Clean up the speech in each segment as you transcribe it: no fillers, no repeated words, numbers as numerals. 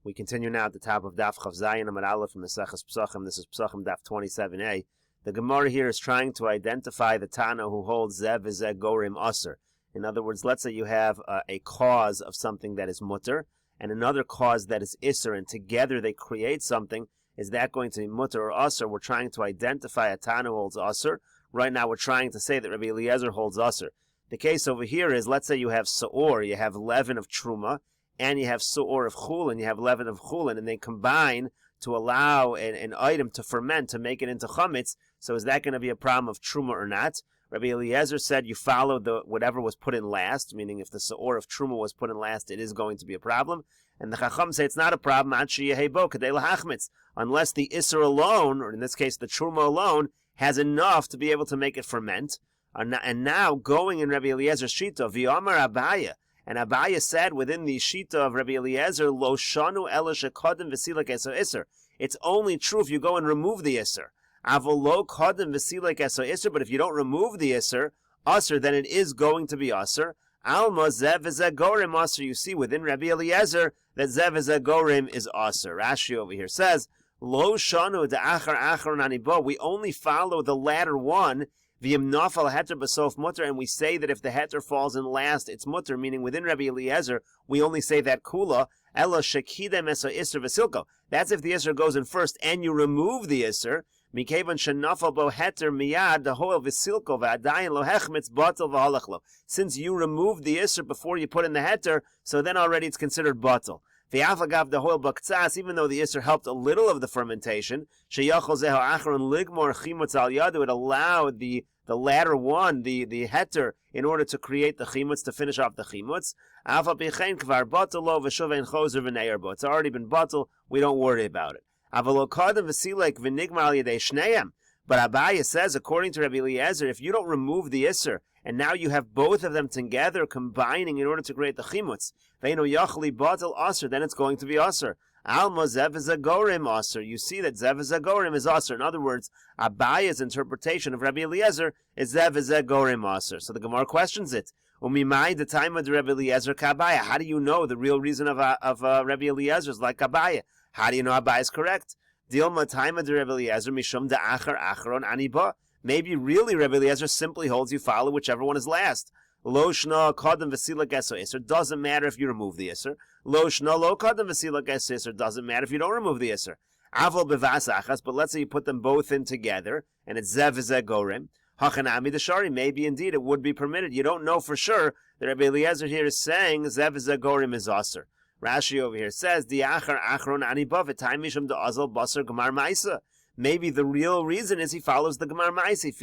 We continue now at the top of Daf Chav Zayin Amar Aleph from Meseches Pesachim. This is Pesachim Daf 27a. The Gemara here is trying to identify the Tana who holds Zev v'Zeh Gorim Aser. In other words, let's say you have a cause of something that is mutter and another cause that is Isser, and together they create something. Is that going to be mutter or Aser? We're trying to identify a Tana who holds Aser. Right now we're trying to say that Rabbi Eliezer holds Aser. The case over here is, let's say you have Sa'or, you have leaven of Truma, and you have Su'or of Chulin, you have leaven of Chulin, and they combine to allow an item to ferment, to make it into Chametz. So is that going to be a problem of Truma or not? Rabbi Eliezer said you follow whatever was put in last, meaning if the Su'or of Truma was put in last, it is going to be a problem. And the Chacham say it's not a problem, unless the Isser alone, or in this case the Truma alone, has enough to be able to make it ferment. And now, going in Rabbi Eliezer's Shita, V'yamar Abaya, and Abaya said within the Shita of Rabbi Eliezer, Lo shanu ela shekodim v'silek eso iser. It's only true if you go and remove the iser. Avol lo kodim v'silek eso iser. But if you don't remove the iser, then it is going to be aser. Alma zev v'zeh gorim aser. You see within Rabbi Eliezer that zev v'zeh gorim is aser. Rashi over here says, Lo shanu da'achar achar nanibo. We only follow the latter one. And we say that if the heter falls in last, it's mutter, meaning within Rabbi Eliezer, we only say that kula, ela shekidem eso iser v'silko. That's if the iser goes in first and you remove the iser, mikevan shenafal bo heter miyad, the hoel v'silko v'adayin lo hechmetz batel v'halachlo. Since you removed the iser before you put in the heter, so then already it's considered batel. V'yafagav the hoel b'ktsas, even though the iser helped a little of the fermentation, sheyachol zeho achron ligmor chimutz al yadu, it allowed the latter one, the heter, in order to create the chimutz, to finish off the chimutz. It's already been batel, we don't worry about it. But Abaya says, according to Rabbi Eliezer, if you don't remove the isser, and now you have both of them together combining in order to create the chimutz, then it's going to be aser. Alma zev v'zeh gorim aser. You see that zev v'zeh gorim is aser. In other words, Abaya's interpretation of Rabbi Eliezer is zev v'zeh gorim aser. So the Gemara questions it. Umimai the time of the Rabbi Eliezer kabaya. How do you know the real reason of Rabbi Eliezer is like Abaya? How do you know Abaya is correct? Dilma time of the Rabbi Eliezer mishum da'achar acharon aniba. Maybe really Rabbi Eliezer simply holds you follow whichever one is last. Lo shna kodem v'silak eso iser. Doesn't matter if you remove the iser. Lo shna lo kodem v'silak eso iser. Doesn't matter if you don't remove the iser. Avol bevas achas. But let's say you put them both in together, and it's zev v'zeh gorim. Hachanami deshari. Maybe indeed it would be permitted. You don't know for sure that Rabbi Eliezer here is saying zev v'zeh gorim is aser. Rashi over here says the achar achron aniba v'tay mishum de'azal basar gemar ma'isa. Maybe the real reason is he follows the gemar ma'isa.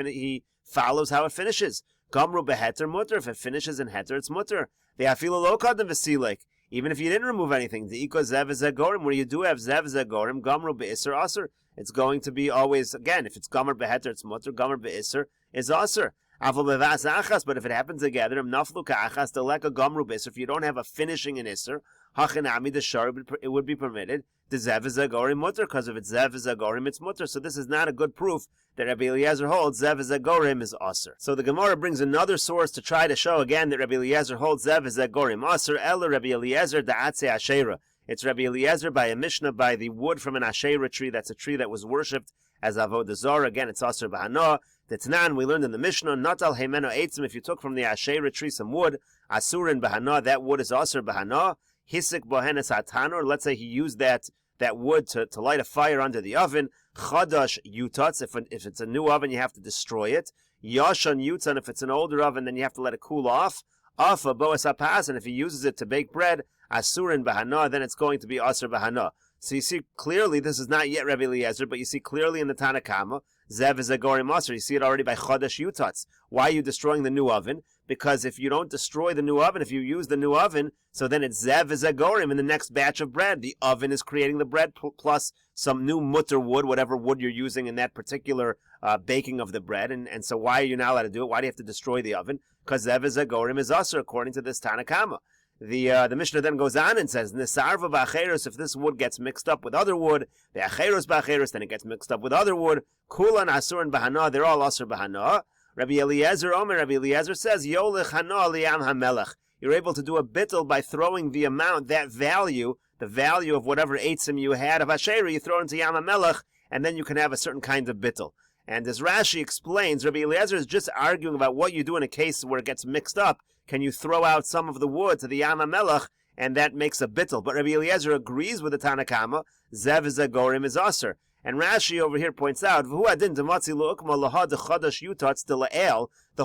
He follows how it finishes. Gamru beheter mutter. If it finishes in heter, it's mutter. Ve'afilu lo kadem v'silek. Even if you didn't remove anything, the iko zev v'zeh gorim, where you do have zev v'zeh gorim, gamru be'isser aser. It's going to be always, again, if it's gamar beheter, it's mutter. Gamar be'isser is aser. Avol bevas achas. But if it happens together, naflu ka'achas deleka gamru be'isser. If you don't have a finishing in isser, hachanami deshar, it would be permitted. The zev v'zeh gorim mutter, because if it's zev v'zeh gorim, it's mutter. So this is not a good proof that Rabbi Eliezer holds zev v'zeh gorim is aser. So the Gemara brings another source to try to show again that Rabbi Eliezer holds zev v'zeh gorim aser. Ela Rabbi Eliezer da'atze ashera. It's Rabbi Eliezer by a Mishnah by the wood from an ashera tree. That's a tree that was worshipped as avodah zarah. Again, it's aser b'hana. The Tanan we learned in the Mishnah, natal heimeno eitzim. If you took from the ashera tree some wood, asurin b'hana, that wood is aser b'hana. Hisik bohenes hatanor. Let's say he used that wood to light a fire under the oven. Chadash yutatz. If it's a new oven, you have to destroy it. Yashan yutzan. If it's an older oven, then you have to let it cool off. Afa boas hapas. And if he uses it to bake bread, asurin bahana, then it's going to be aser bahana. So you see clearly, this is not yet Rabbi Eliezer, but you see clearly in the Tanna Kama, zev v'zeh gorim aser. You see it already by chadash yutatz. Why are you destroying the new oven? Because if you don't destroy the new oven, if you use the new oven, so then it's zev v'zeh gorim in the next batch of bread. The oven is creating the bread plus some new mutter wood, whatever wood you're using in that particular baking of the bread. And so why are you not allowed to do it? Why do you have to destroy the oven? Because zev v'zeh gorim is aser according to this Tanna Kama. The Mishnah then goes on and says, Nisarva b'acheros, if this wood gets mixed up with other wood, the acheros b'acheros, then it gets mixed up with other wood, kulan asurin b'hana, they're all asur b'hana. Rabbi Eliezer says, Yolich hana liyam hamelech. You're able to do a bittul by throwing the amount, that value, the value of whatever eitzim you had of Asherah, you throw it into Yam HaMelech, and then you can have a certain kind of bittul. And as Rashi explains, Rabbi Eliezer is just arguing about what you do in a case where it gets mixed up. Can you throw out some of the wood to the Yam HaMelech, and that makes a bittul? But Rabbi Eliezer agrees with the Tana Kama, Zev Zagorim is Aser. And Rashi over here points out, the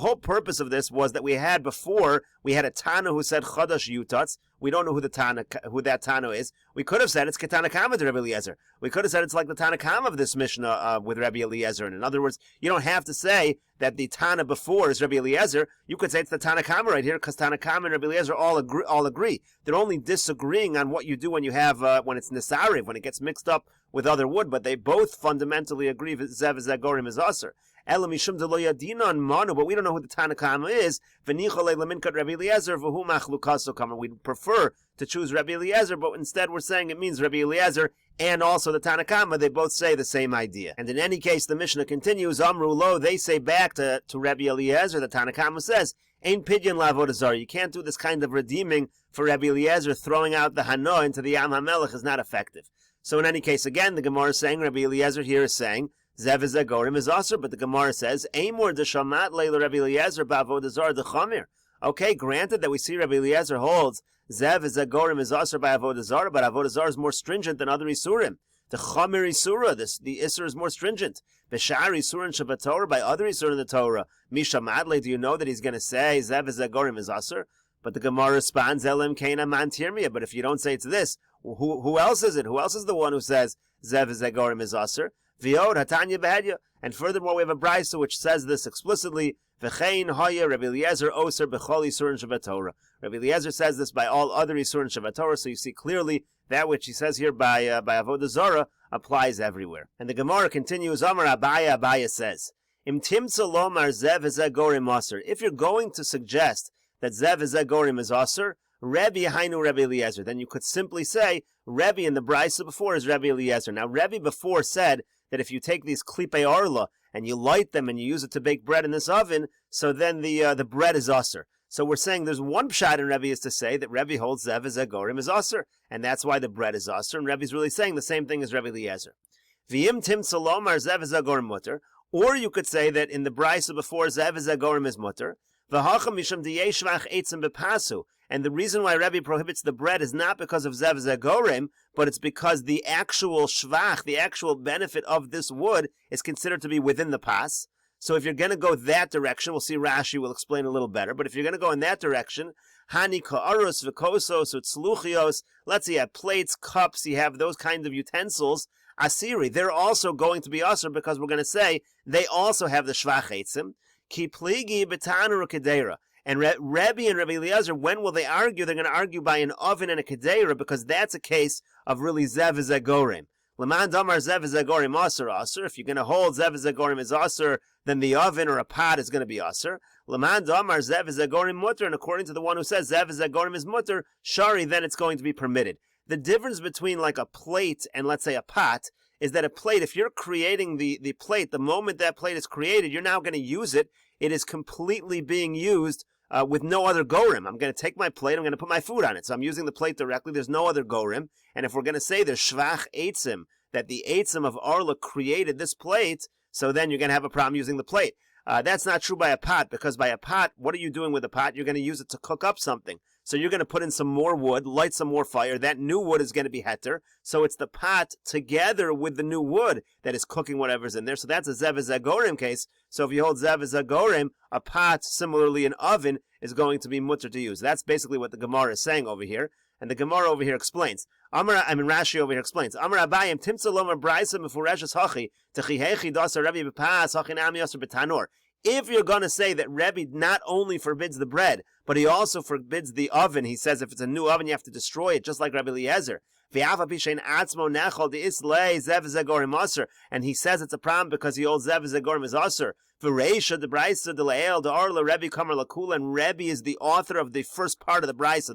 whole purpose of this was that we had before, we had a Tana who said Chadash Yutatz. We don't know who that Tana is. We could have said it's Ketana Kama to Rabbi Eliezer. We could have said it's like the Tana Kama of this Mishnah with Rabbi Eliezer. And in other words, you don't have to say that the Tana before is Rabbi Eliezer. You could say it's the Tana Kama right here, because Tana Kama and Rabbi Eliezer all agree. They're only disagreeing on what you do when you have when it's Nisariv, when it gets mixed up with other wood, but they both fundamentally agree that Zev Zagorim is Aser. But we don't know who the Tana Kama is. We'd prefer to choose Rabbi Eliezer, but instead we're saying it means Rabbi Eliezer and also the Tana Kama. They both say the same idea. And in any case, the Mishnah continues, Amru Lo, they say back to Rabbi Eliezer, the Tana Kama says, Ein pidyon la'avodah zarah. You can't do this kind of redeeming for Rabbi Eliezer. Throwing out the Hano into the Yam HaMelech is not effective. So in any case, again, the Gemara is saying, Rabbi Eliezer here is saying, Zev Zagorim is Aser, but the Gemara says, Amor deshamat leila Rabbi Eliezer ba'avodah zarah dechamir. Okay, granted that we see Rabbi Eliezer holds Zev Zagorim is Aser by avodah zarah, but avodah zarah is more stringent than other isurim. The chamir isura, the isur is more stringent. B'shar isur and Shabbat Torah, by other isur in the Torah. Mishamat le, do you know that he's going to say Zev Zagorim is Aser? But the Gemara responds, Elim Kaina Man Tirmiyah. But if you don't say it's this, who else is it? Who else is the one who says Zev Zagorim is Aser? V'yod Hatanya Behedya. And furthermore, we have a brisa which says this explicitly. V'chein Haya Rabbi Eliezer Oser B'chol Yisur and Shabbat Torah. Rabbi Eliezer says this by all other Yisur and Shabbat Torah. So you see clearly that which he says here by Avodah Zarah applies everywhere. And the Gemara continues. Amar Abaya says, Im Timtza Lomar Zev Zagorim Aser. If you're going to suggest that Zev Zagorim is Aser, Rebbe Hainu Rebbe Eliezer, then you could simply say Rebbe in the brisa before is Rebbe Eliezer. Now Rebbe before said that if you take these klipe arla and you light them and you use it to bake bread in this oven, so then the bread is Aser. So we're saying there's one pshat in Rebbe is to say that Rebbe holds Zev Zagorim is Aser, and that's why the bread is Aser, and Rebbe's really saying the same thing as Rebbe Eliezer. V'im tim salomar Zev Zagorim mutter, or you could say that in the brisa before Zev Zagorim is mutter, and the reason why Rebbe prohibits the bread is not because of Zev Zagorim, but it's because the actual shvach, the actual benefit of this wood, is considered to be within the pas. So if you're going to go that direction, we'll see Rashi will explain a little better, but if you're going to go in that direction, hani ka'arus v'kosos u'tzluchios, let's say you have plates, cups, you have those kinds of utensils, asiri, they're also going to be aser because we're going to say they also have the shvach eitzim. Ki pligi betanu kedera. And Rebbe and Rabbi Eliezer, when will they argue? They're going to argue by an oven and a kedera because that's a case of really Zev Zagorim. Leman damar Zev Zagorim aser aser. If you're going to hold Zev Zagorim as aser, then the oven or a pot is going to be aser. Leman damar Zev Zagorim mutter. And according to the one who says Zev Zagorim is mutter, shari, then it's going to be permitted. The difference between like a plate and let's say a pot is that a plate, if you're creating the plate, the moment that plate is created, you're now going to use it. It is completely being used with no other gorim. I'm going to take my plate, I'm going to put my food on it. So I'm using the plate directly, there's no other gorim. And if we're going to say there's shvach eitzim, that the eitzim of Arla created this plate, so then you're going to have a problem using the plate. That's not true by a pot, because by a pot, what are you doing with a pot? You're going to use it to cook up something. So you're going to put in some more wood, light some more fire. That new wood is going to be heter. So it's the pot together with the new wood that is cooking whatever's in there. So that's a Zev Zagorim case. So if you hold Zev Zagorim, a pot, similarly an oven, is going to be mutter to use. That's basically what the Gemara is saying over here. And the Gemara over here explains. Rashi over here explains. Amar Abayim Timtza Lomar Braisa Mefureshes Hachi Techihechi Dasa Rebbe Bepas Hachi Nami Yasser Betanor. If you're going to say that Rebbe not only forbids the bread, but he also forbids the oven, he says if it's a new oven, you have to destroy it, just like Rabbi Eliezer. And he says it's a problem because he holds Zev Zagorim as Aser. V'reisha the brisa de le'el de arla Rebbe Kamar Lakula, and Rebbe is the author of the first part of the brisa.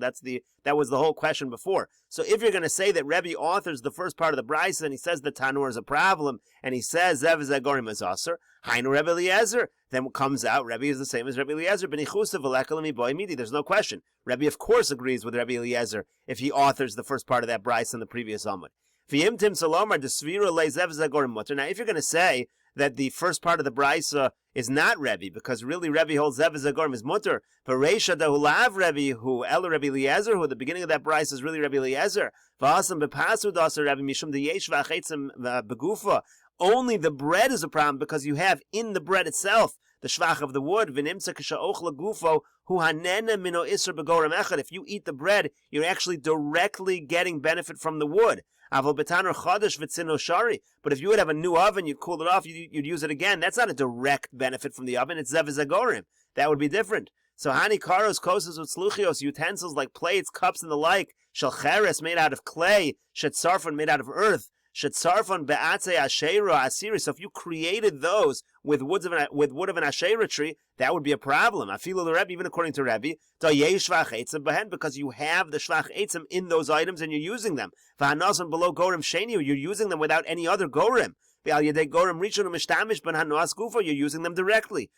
That was the whole question before. So if you're going to say that Rebbe authors the first part of the brisa, and he says the tanur is a problem, and he says zev zagorim is aser, hainu Rebbe Eliezer, then what comes out, Rebbe is the same as Rebbe Eliezer. Benichusa v'lekalami boy midi. There's no question. Rebbe of course agrees with Rebbe Eliezer if he authors the first part of that brisa in the previous Amud. V'yimtim salomar desvira le zev zagorim mutter. Now if you're going to say that the first part of the brisa is not Rebbe, because really Rebbe holds zev zagorim is mutter. But Reisha dehulav Rebbe who el Rebbe Eliezer, who at the beginning of that brisa is really Rebbe Eliezer. V'asam bepasu daser Rebbe mishum deyesh v'achetzim begufa. Only the bread is a problem because you have in the bread itself the shvach of the wood. V'nimtza k'sha'ochla gufo hu hanena mino iser begorim echad. If you eat the bread, you're actually directly getting benefit from the wood. But if you would have a new oven, you'd cool it off, you'd use it again. That's not a direct benefit from the oven. It's zev zagorim. That would be different. So hani karos kosas utzluchios, utensils like plates, cups, and the like, shalcheres made out of clay, shetzarfon made out of earth, shetzarfon be'atze asheira asiri. So if you created those with wood of an asheira tree, that would be a problem. Afilu the Rebbe, even according to Rebbe, because you have the shvach eitzim in those items and you're using them. V'hanasan below gorim sheni, you're using them without any other gorim. You're using them directly.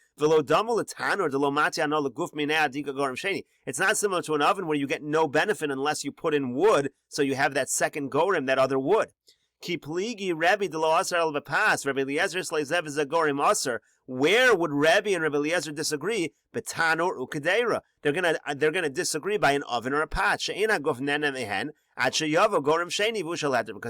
It's not similar to an oven where you get no benefit unless you put in wood, so you have that second gorim, that other wood. Rebbe Eliezer slazev is a gorim aser. Where would Rebbe and Rebbe Eliezer disagree? Betanur ukadeira. They're gonna disagree by an oven or a pot. Because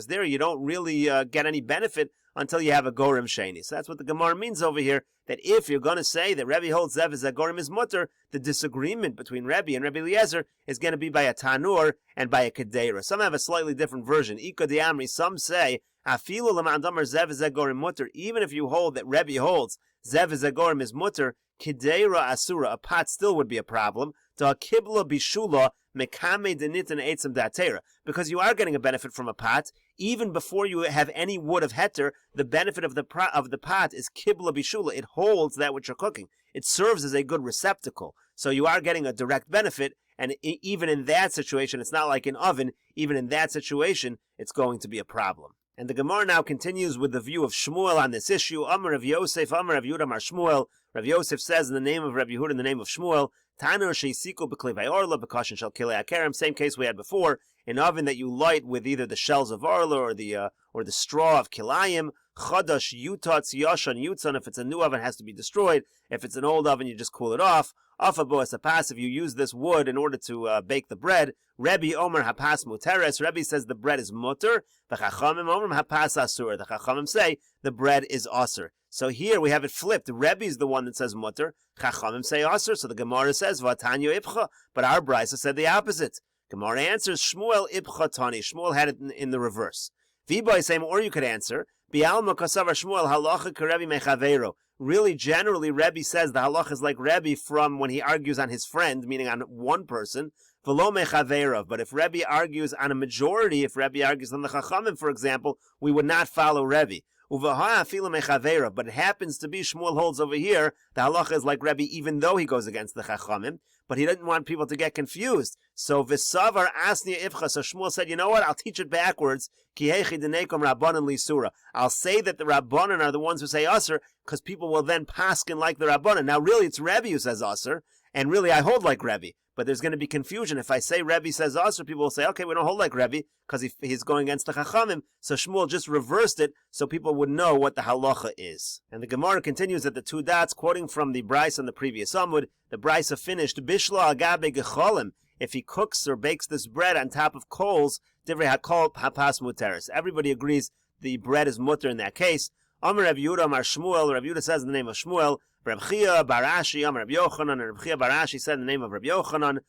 there you don't really get any benefit until you have a gorim sheni. So that's what the Gemara means over here. That if you're going to say that Rebbe holds zev is a gorim is mutter, the disagreement between Rebbe and Rebbe Eliezer is going to be by a tanur and by a kadeira. Some have a slightly different version. Ika de amri. Some say afilu l'ma'andamar zev is a gorim mutter. Even if you hold that Rebbe holds zev is a gorim is mutter, kadeira asura, a pot still would be a problem. Da kibla bishula mekame denitin eitzim datera, because you are getting a benefit from a pot even before you have any wood of heter. The benefit of the pot is kibla bishula. It holds that which you're cooking. It serves as a good receptacle, so you are getting a direct benefit. And even in that situation, it's not like an oven. Even in that situation, it's going to be a problem. And the Gemara now continues with the view of Shmuel on this issue. Amar Rav Yosef, Amar Rav Yehuda, Amar Shmuel. Rav Yosef says in the name of Rav Yehuda, in the name of Shmuel, Tanur sheisiku b'klevei orla b'kashin shel kilei akerem. Same case we had before. An oven that you light with either the shells of orla or the straw of kilayim. Chadash yutatz yashan yutzan. If it's a new oven, it has to be destroyed. If it's an old oven, you just cool it off. Afabo as a pass, if you use this wood in order to bake the bread. Rebbe Omer hapas muteres. Rebbe says the bread is muter. The Chachamim Omer hapas asur. The Chachamim say the bread is asur. So here we have it flipped. Rebbe is the one that says muter. Chachamim say asur. So the Gemara says vatanyo ipcha. But our brisa said the opposite. Gemara answers Shmuel ipcha tani. Shmuel had it in the reverse. V'boy same, or you could answer Bialma kasavar Shmuel halacha karebi mechavero. Really, generally, Rebbe says the halach is like Rebbe from when he argues on his friend, meaning on one person, v'lo mechaverov. But if Rebbe argues on a majority, if Rebbe argues on the Chachamim, for example, we would not follow Rebbe. Uvaha afilu mechaverov. But it happens to be, Shmuel holds over here, the halach is like Rebbe, even though he goes against the Chachamim. But he didn't want people to get confused. So v'savar asnia ifcha. So Shmuel said, you know what? I'll teach it backwards. Ki hechi denekom rabbanan lisura. I'll say that the rabbanan are the ones who say aser, because people will then paskin like the rabbanan. Now, really, it's Rebbe who says aser, and really, I hold like Rebbe. But there's going to be confusion. If I say Rebbe says aser, people will say, okay, we don't hold like Rebbe, because he's going against the Chachamim. So Shmuel just reversed it, so people would know what the halacha is. And the Gemara continues at the two dots, quoting from the Brisa on the previous Amud. The Brisa finished, Bishla agabe gecholim. If he cooks or bakes this bread on top of coals, divrei hakol hapas muteres. Everybody agrees the bread is mutter in that case. Amar Rav Yehuda, Amar Shmuel. Rav Yehuda says in the name of Shmuel. Rav Chia Barashi, Amar Rav Yochanan, and Rav Chia Barashi said in the name of Rav Yochanan.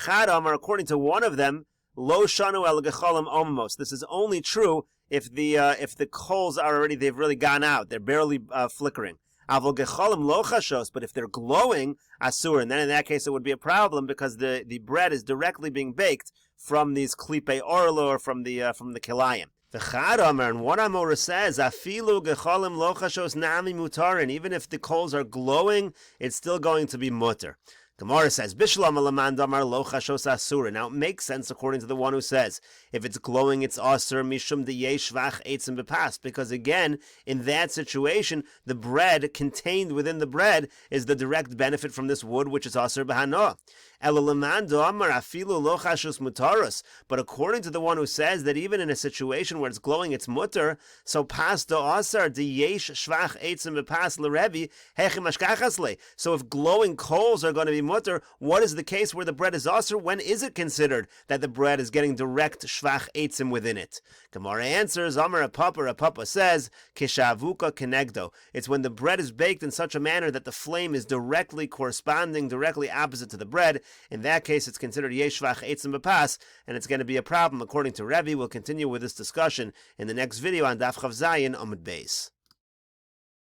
Chad Amar, according to one of them, Lo shanu el gecholim omos. This is only true if the coals are already, they've really gone out. They're barely flickering. Avol gecholim lo chashos, but if they're glowing, asur, and then in that case it would be a problem because the bread is directly being baked from these klipe orlo or from the kilayim. The Chad Amar, and one Amora says, Afilu gecholim lo chashos nami mutarin. Even if the coals are glowing, it's still going to be mutter. Gemara says, Bishlam alaman damar lo chashos asura. Now it makes sense according to the one who says, if it's glowing, it's asur mishum de shvach eitzim bepas. Because again, in that situation, the bread contained within the bread is the direct benefit from this wood, which is asur b'hanoah. But according to the one who says that even in a situation where it's glowing, it's mutter, so pas do asar de yesh shvach eitzim bepas l'revi hechim ashkachasle. So if glowing coals are going to be mutter, what is the case where the bread is asur? When is it considered that the bread is getting direct shvach eitzim within it? Gemara answers, Amar Papa says, Kishavuka kenegdo. It's when the bread is baked in such a manner that the flame is directly corresponding, directly opposite to the bread. In that case, it's considered yeshvach eitzim bepas, and it's going to be a problem according to Rebbe. We'll continue with this discussion in the next video on Daf Chav Zayin Amud Beis.